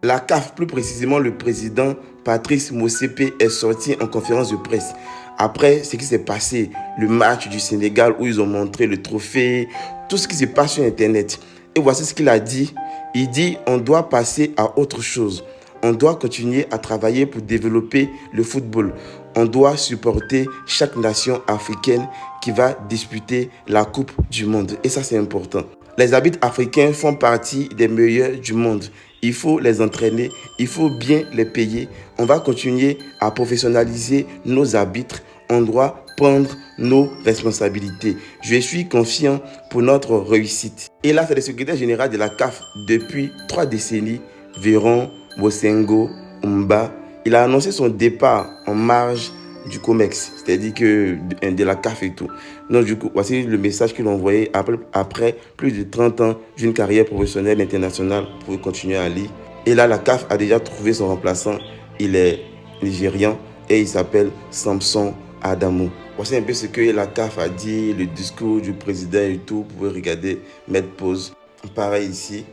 La CAF, plus précisément le président Patrice Motsepe, est sorti en conférence de presse après ce qui s'est passé, le match du Sénégal où ils ont montré le trophée, tout ce qui se passe sur Internet. Et voici ce qu'il a dit. Il dit on doit passer à autre chose. On doit continuer à travailler pour développer le football. On doit supporter chaque nation africaine qui va disputer la Coupe du Monde. Et ça, c'est important. Les arbitres africains font partie des meilleurs du monde. Il faut les entraîner, il faut bien les payer. On va continuer à professionnaliser nos arbitres. On doit prendre nos responsabilités. Je suis confiant pour notre réussite. Et là, c'est le secrétaire général de la CAF depuis 3 décennies, Véron Bosengo Umba. Il a annoncé son départ en marge du COMEX, c'est-à-dire que de la CAF et tout. Donc du coup, voici le message qu'il a envoyé après plus de 30 ans d'une carrière professionnelle internationale pour continuer à lire. Et là, la CAF a déjà trouvé son remplaçant. Il est nigérian et il s'appelle Samson Adamo. Voici un peu ce que la CAF a dit, le discours du président et tout. Vous pouvez regarder, mettre pause. Pareil ici,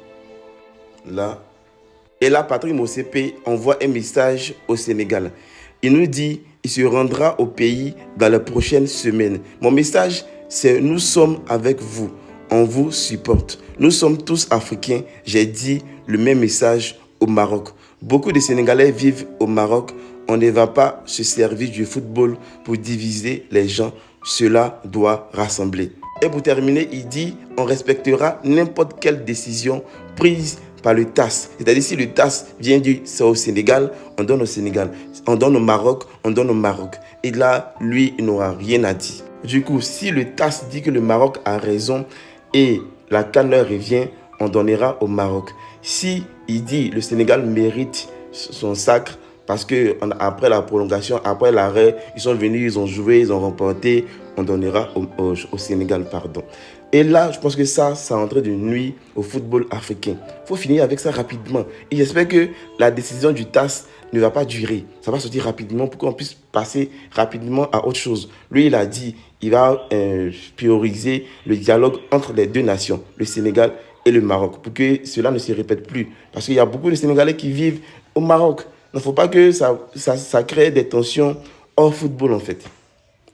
là. Et là, Patrice Motsepe envoie un message au Sénégal. Il nous dit il se rendra au pays dans les prochaines semaines. Mon message, c'est nous sommes avec vous. On vous supporte. Nous sommes tous africains. J'ai dit le même message au Maroc. Beaucoup de Sénégalais vivent au Maroc. On ne va pas se servir du football pour diviser les gens. Cela doit rassembler. Et pour terminer, il dit on respectera n'importe quelle décision prise par le TAS. C'est-à-dire si le TAS vient du c'est au Sénégal, on donne au Sénégal. On donne au Maroc, on donne au Maroc. Et là, lui, il n'aura rien à dire. Du coup, si le TAS dit que le Maroc a raison et la CAN leur revient, on donnera au Maroc. Si il dit le Sénégal mérite son sacre parce que après la prolongation, après l'arrêt, ils sont venus, ils ont joué, ils ont remporté, on donnera au Sénégal, pardon. Et là, je pense que ça est en train de nuire au football africain. Il faut finir avec ça rapidement. Et j'espère que la décision du TAS ne va pas durer. Ça va sortir rapidement pour qu'on puisse passer rapidement à autre chose. Lui, il a dit il va prioriser le dialogue entre les deux nations, le Sénégal et le Maroc, pour que cela ne se répète plus. Parce qu'il y a beaucoup de Sénégalais qui vivent au Maroc. Il ne faut pas que ça crée des tensions hors football, en fait.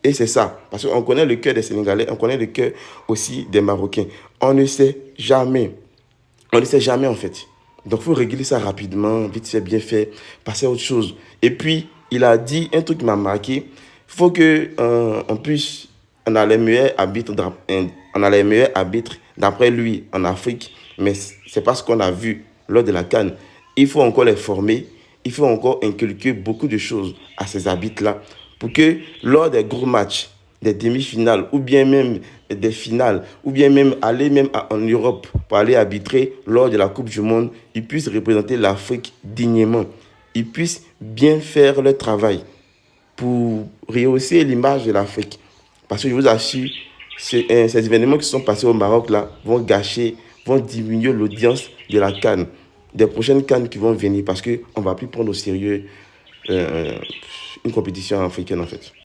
Et c'est ça, parce qu'on connaît le cœur des Sénégalais, on connaît le cœur aussi des Marocains. On ne sait jamais. On ne sait jamais, en fait. Donc, il faut régler ça rapidement, vite fait, bien fait, passer à autre chose. Et puis, il a dit un truc qui m'a marqué. Il faut qu'on puisse... On a les meilleurs arbitres d'après lui en Afrique, mais c'est pas ce qu'on a vu lors de la CAN. Il faut encore les former, il faut encore inculquer beaucoup de choses à ces arbitres-là pour que lors des gros matchs, des demi-finales ou bien même des finales, ou bien même aller même en Europe pour aller arbitrer lors de la Coupe du Monde, ils puissent représenter l'Afrique dignement. Ils puissent bien faire leur travail pour rehausser l'image de l'Afrique. Parce que je vous assure, ces événements qui sont passés au Maroc là vont gâcher, vont diminuer l'audience de la CAN, des prochaines CAN qui vont venir parce qu'on ne va plus prendre au sérieux une compétition africaine en fait.